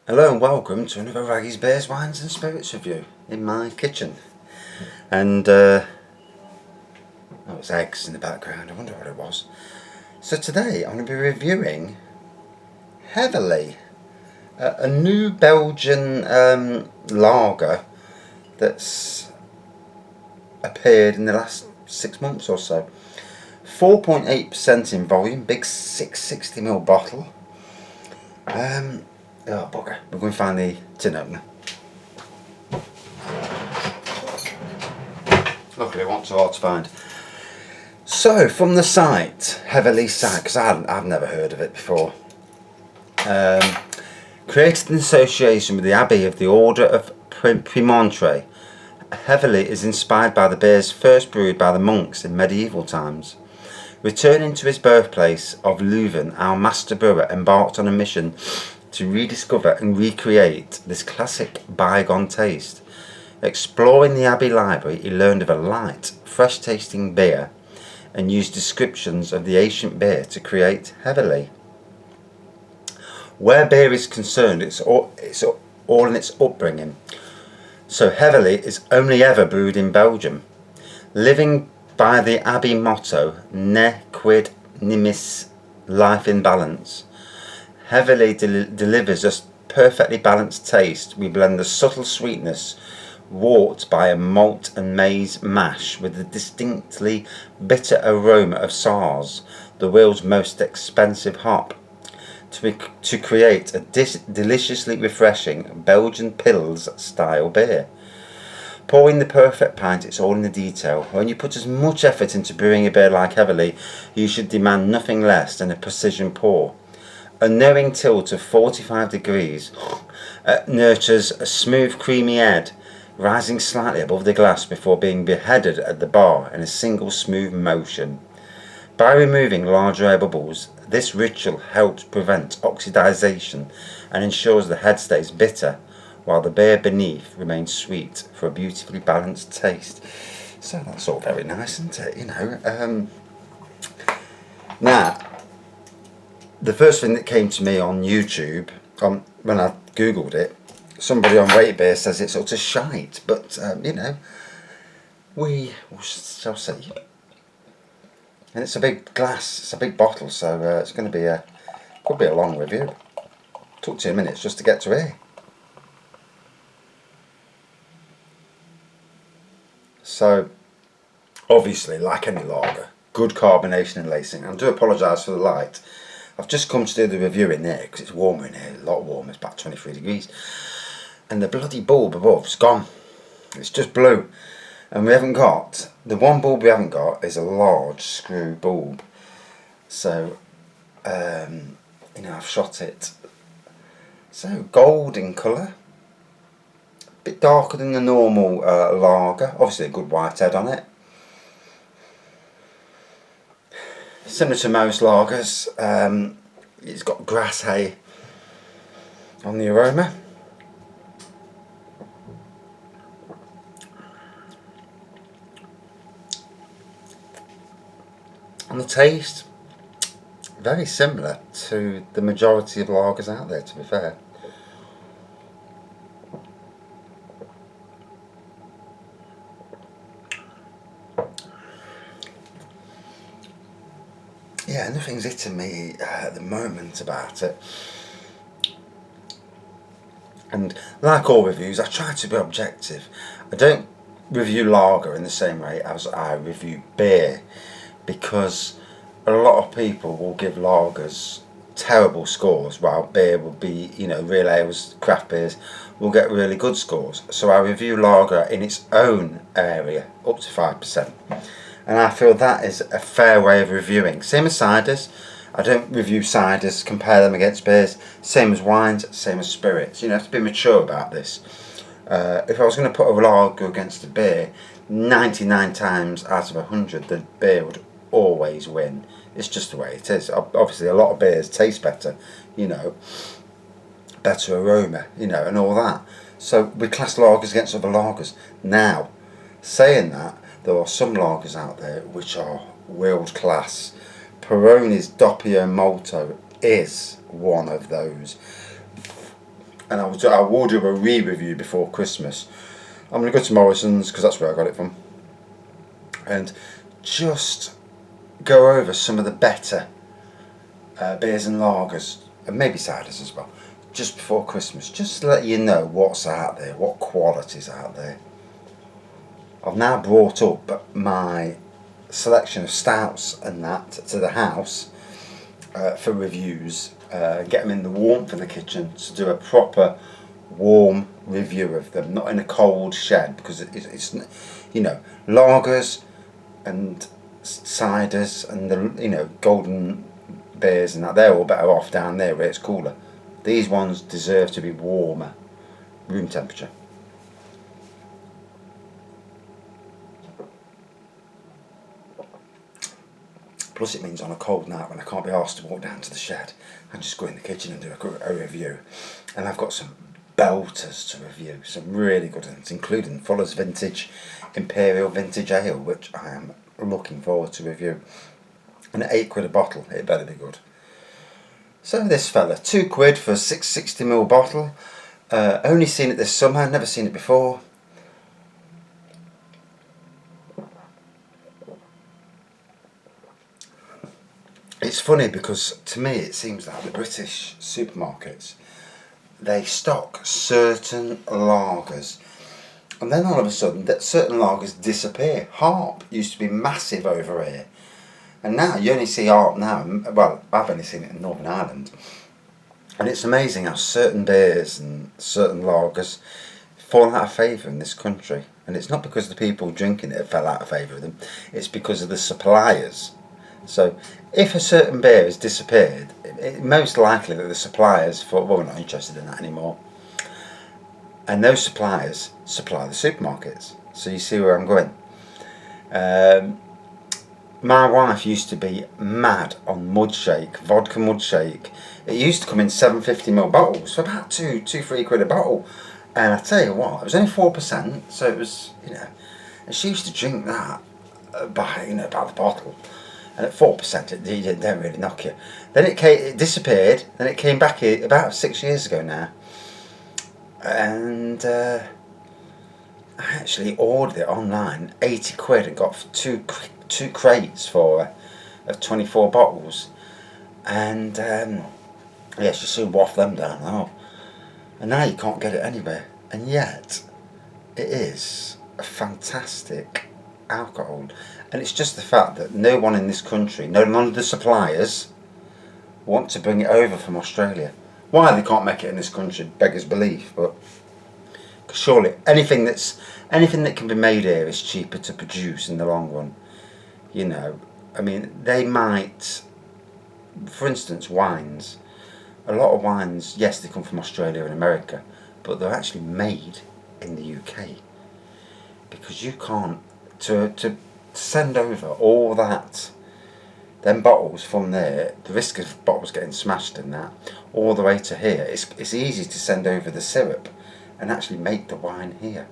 Hello and welcome to another Raggy's Beers, Wines and Spirits review in my kitchen. And oh, it's eggs in the background, I wonder what it was. So today I'm going to be reviewing Heverlee, a new Belgian lager that's appeared in the last 6 months or so. 4.8% in volume, big 660ml bottle. Oh bugger, we're going to find the tin opener. Luckily it wasn't so hard to find. So from the site, Heverlee site, because I've never heard of it before. Created in association with the Abbey of the Order of Premontre, Heverlee is inspired by the beers first brewed by the monks in medieval times. Returning to his birthplace of Leuven, our master brewer embarked on a mission to rediscover and recreate this classic bygone taste. Exploring the Abbey library, he learned of a light, fresh-tasting beer and used descriptions of the ancient beer to create Heverlee. Where beer is concerned, it's all in its upbringing. So Heverlee is only ever brewed in Belgium. Living by the Abbey motto, Ne quid nimis, life in balance, Heverlee delivers a perfectly balanced taste. We blend the subtle sweetness wrought by a malt and maize mash with the distinctly bitter aroma of Saaz, the world's most expensive hop, to create a deliciously refreshing Belgian Pils style beer. Pouring the perfect pint, it's all in the detail. When you put as much effort into brewing a beer like Heverlee, you should demand nothing less than a precision pour. A knowing tilt of 45 degrees nurtures a smooth creamy head, rising slightly above the glass before being beheaded at the bar in a single smooth motion. By removing large air bubbles, this ritual helps prevent oxidization and ensures the head stays bitter, while the beer beneath remains sweet for a beautifully balanced taste. So that's all very nice, isn't it? You know. Now, the first thing that came to me on YouTube, when I googled it, somebody on Rate Beer says it's utter shite, but you know, we shall see. And it's a big glass, it's a big bottle, so it's going to be could be a long review. Took 2 minutes just to get to here. So, obviously, like any lager, good carbonation and lacing. I do apologise for the light. I've just come to do the review in there because it's warmer in here, a lot warmer, it's about 23 degrees. And the bloody bulb above's gone. It's just blue. And we haven't got, the one bulb we haven't got is a large screw bulb. So, you know, I've shot it. So, gold in colour. A bit darker than the normal lager. Obviously a good white head on it. Similar to most lagers, it's got grass hay on the aroma. On the taste, very similar to the majority of lagers out there, to be fair. Yeah, nothing's hitting me at the moment about it. And like all reviews, I try to be objective. I don't review lager in the same way as I review beer, because a lot of people will give lagers terrible scores, while beer will be, you know, real ales, craft beers will get really good scores. So I review lager in its own area, up to 5%. And I feel that is a fair way of reviewing. Same as ciders. I don't review ciders, compare them against beers. Same as wines, same as spirits. You know, have to be mature about this. If I was going to put a lager against a beer, 99 times out of 100 the beer would always win. It's just the way it is. Obviously a lot of beers taste better, you know, better aroma, you know, and all that. So we class lagers against other lagers. Now, saying that, there are some lagers out there which are world class. Peroni's Doppio Molto is one of those. and I will do a re-review before Christmas. I'm going to go to Morrison's because that's where I got it from, and just go over some of the better beers and lagers, and maybe ciders as well, just before Christmas, just to let you know what's out there, what quality's out there. I've now brought up my selection of stouts and that to the house for reviews, get them in the warmth of the kitchen to do a proper warm review of them, not in a cold shed, because it's you know, lagers and ciders and the, you know, golden beers and that, they're all better off down there where it's cooler. These ones deserve to be warmer, room temperature. Plus it means on a cold night when I can't be asked to walk down to the shed, I just go in the kitchen and do a review. And I've got some belters to review, some really good ones, including Fuller's Vintage Imperial Vintage Ale, which I am looking forward to review. And at £8 a bottle, it better be good. So this fella, £2 for a 660ml bottle. Only seen it this summer, never seen it before. It's funny because to me it seems like the British supermarkets, they stock certain lagers, and then all of a sudden that certain lagers disappear. Harp used to be massive over here, and now you only see Harp now. Well, I've only seen it in Northern Ireland, and it's amazing how certain beers and certain lagers fall out of favour in this country. And it's not because the people drinking it fell out of favour with them, it's because of the suppliers. So if a certain beer has disappeared, it's most likely that the suppliers thought, well, we're not interested in that anymore. And those suppliers supply the supermarkets. So you see where I'm going. My wife used to be mad on Mudshake, vodka Mudshake. It used to come in 750ml bottles for about £3 a bottle. And I tell you what, it was only 4%, so it was, you know, and she used to drink that by the bottle. And at 4%, it didn't really knock you. Then it disappeared. Then it came back about 6 years ago now, and I actually ordered it online, £80, and got two crates for of 24 bottles, and yeah, she soon waffed them down. Oh, and now you can't get it anywhere, and yet it is a fantastic alcohol. And it's just the fact that no one in this country, none of the suppliers, want to bring it over from Australia. Why they can't make it in this country beggars belief, but surely anything that can be made here is cheaper to produce in the long run. You know, I mean, they might, for instance, wines. A lot of wines, yes, they come from Australia and America, but they're actually made in the UK, because you can't to send over all them bottles from there, the risk of bottles getting smashed and that, all the way to here. It's easy to send over the syrup and actually make the wine here.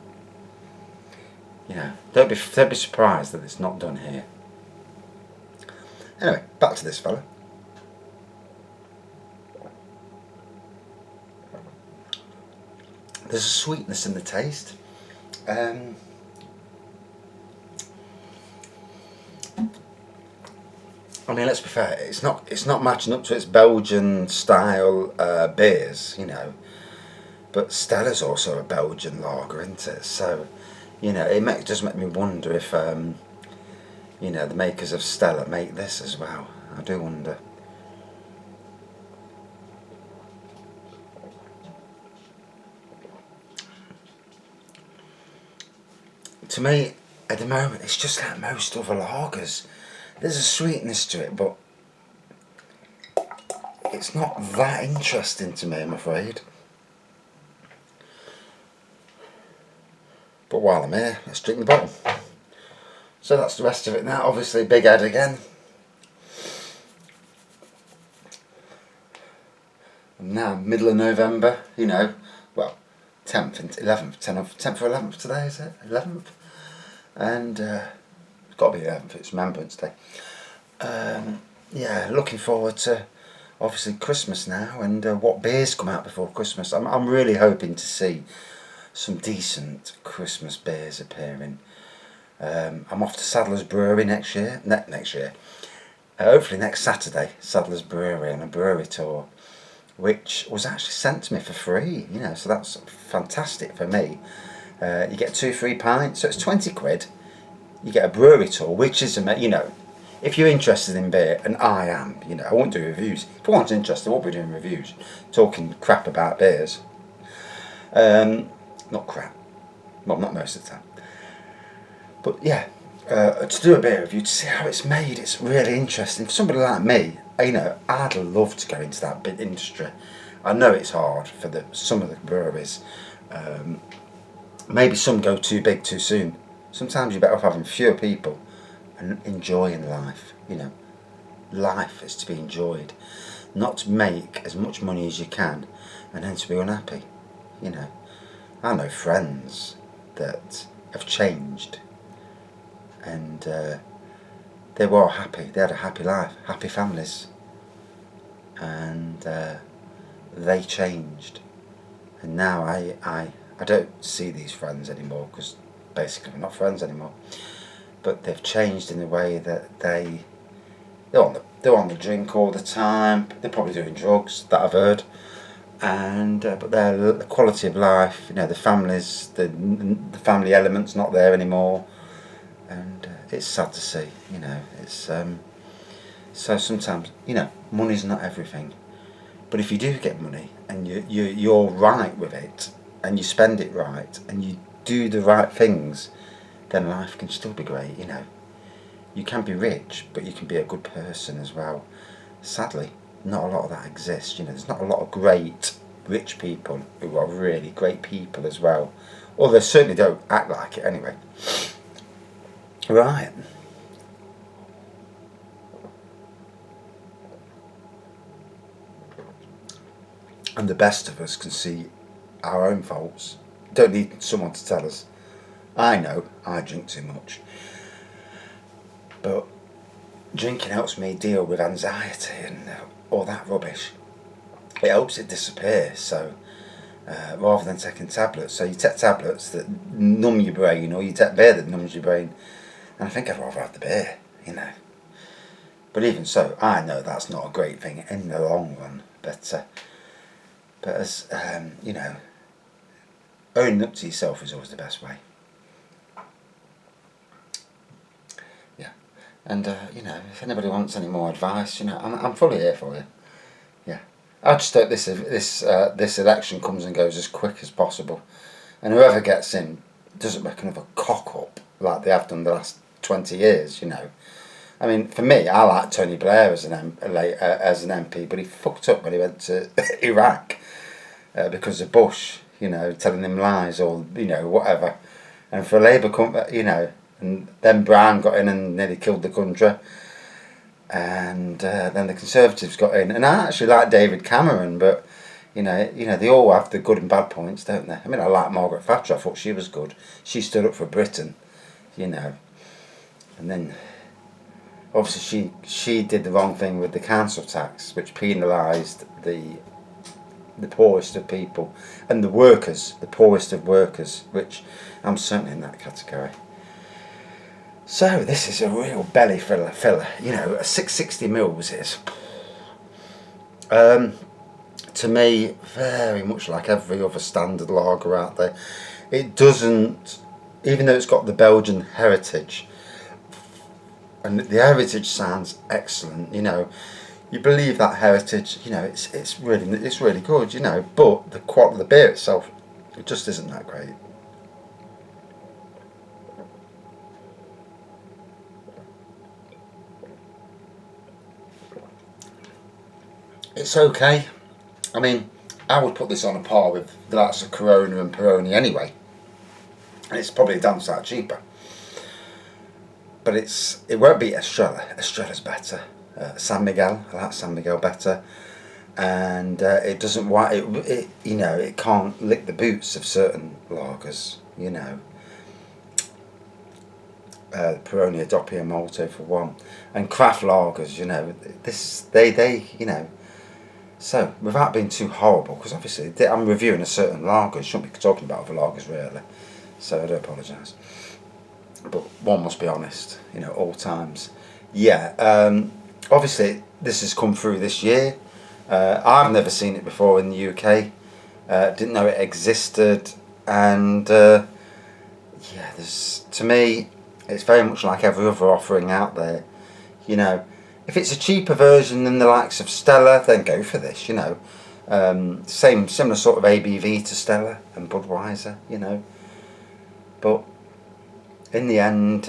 You know, don't be surprised that it's not done here. Anyway, back to this fella. There's a sweetness in the taste. I mean, let's be fair, it's not matching up to its Belgian style beers, you know. But Stella's also a Belgian lager, isn't it? So, you know, it does make me wonder if, you know, the makers of Stella make this as well. I do wonder. To me, at the moment, it's just like most other lagers. There's a sweetness to it, but it's not that interesting to me, I'm afraid. But while I'm here, let's drink the bottle. So that's the rest of it now. Obviously, big head again. And now, middle of November, you know, well, 10th and 11th, 10th or 11th today, is it? 11th? And it's got to be 11th, it's Remembrance Day. Yeah, looking forward to obviously Christmas now, and what beers come out before Christmas. I'm really hoping to see some decent Christmas beers appearing. I'm off to Sadler's Brewery next year. Next year. Hopefully next Saturday, Sadler's Brewery on a brewery tour, which was actually sent to me for free, so that's fantastic for me. You get 2 free pints, so it's 20 quid. You get a brewery tour, which is, if you're interested in beer, and I am, I won't do reviews. If I wasn't interested, I won't be doing reviews, talking crap about beers. Not crap. Well, not most of the time. But yeah, to do a beer review, to see how it's made, it's really interesting. For somebody like me, I'd love to go into that big industry. I know it's hard for some of the breweries. Maybe some go too big too soon. Sometimes you're better off having fewer people and enjoying life. Life is to be enjoyed, not to make as much money as you can and then to be unhappy. I know friends that have changed, and they were happy. They had a happy life, happy families, and they changed. And now I don't see these friends anymore, because basically we're not friends anymore. But they've changed in the way that they're on the drink all the time. They're probably doing drugs, that I've heard. And but the quality of life, the families, the family element's not there anymore, and it's sad to see. It's so sometimes money's not everything, but if you do get money and you're right with it, and you spend it right, and you do the right things, then life can still be great. You can be rich, but you can be a good person as well. Sadly, not a lot of that exists. There's not a lot of great rich people who are really great people as well. Or they certainly don't act like it anyway. Right. And the best of us can see our own faults. Don't need someone to tell us. I know I drink too much, but drinking helps me deal with anxiety and all that rubbish. It helps it disappear. So rather than taking tablets, so you take tablets that numb your brain, or you take beer that numbs your brain, and I think I'd rather have the beer, But even so, I know that's not a great thing in the long run. But as owning up to yourself is always the best way. Yeah, and if anybody wants any more advice, I'm fully here for you. Yeah, I just hope this election comes and goes as quick as possible, and whoever gets in doesn't make another cock up like they have done the last 20 years. I mean, for me, I like Tony Blair as an MP, but he fucked up when he went to Iraq because of Bush, telling him lies or whatever. And for a Labour company, and then Brown got in and nearly killed the country. And then the Conservatives got in, and I actually like David Cameron, but they all have the good and bad points, don't they? I mean, I like Margaret Thatcher. I thought she was good. She stood up for Britain, and then obviously she did the wrong thing with the council tax, which penalised the poorest of people and the workers, the poorest of workers, which I'm certainly in that category. So this is a real belly filler. A 660 mils is, to me, very much like every other standard lager out there. It doesn't, even though it's got the Belgian heritage, and the heritage sounds excellent. You believe that heritage. It's really good. But the quality of the beer itself, it just isn't that great. It's okay. I mean, I would put this on a par with the likes of Corona and Peroni anyway. And it's probably a damn sight cheaper. But it won't beat Estrella. Estrella's better. San Miguel, I like San Miguel better. And it doesn't it can't lick the boots of certain lagers. Peroni Doppio Malto for one, and craft lagers. They So, without being too horrible, because obviously I'm reviewing a certain lager, shouldn't be talking about other lagers really, so I do apologise. But one must be honest, you know, all times. Yeah, obviously this has come through this year. I've never seen it before in the UK. Didn't know it existed, and yeah, to me, it's very much like every other offering out there. You know, if it's a cheaper version than the likes of Stella, then go for this. You know, similar sort of ABV to Stella and Budweiser. You know, but in the end,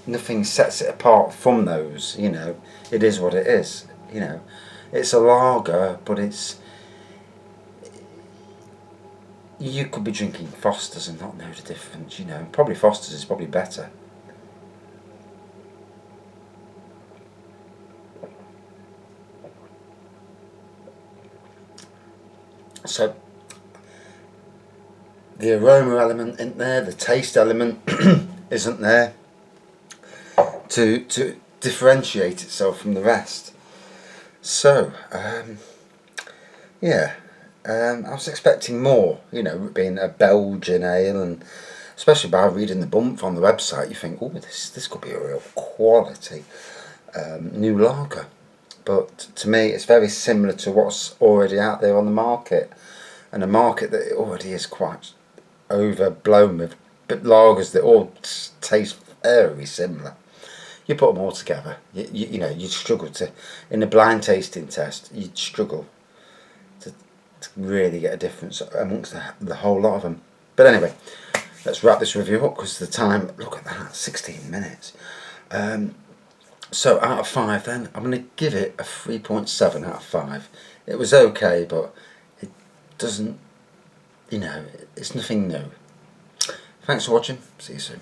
nothing sets it apart from those. You know, it is what it is. You know, it's a lager, but you could be drinking Foster's and not know the difference. You know, probably Foster's is probably better. So the aroma element isn't there, the taste element isn't there to differentiate itself from the rest. So yeah, I was expecting more, you know, being a Belgian ale, and especially by reading the bump on the website, you think, oh, this could be a real quality new lager. But to me, it's very similar to what's already out there on the market, and a market that already is quite overblown with lagers that all taste very similar. You put them all together, you know, you'd struggle to, in a blind tasting test, you'd struggle to really get a difference amongst the whole lot of them. But anyway, let's wrap this review up because the time, look at that, 16 minutes. So out of 5 then, I'm going to give it a 3.7 out of 5. It was okay, but it doesn't, you know, it's nothing new. Thanks for watching, see you soon.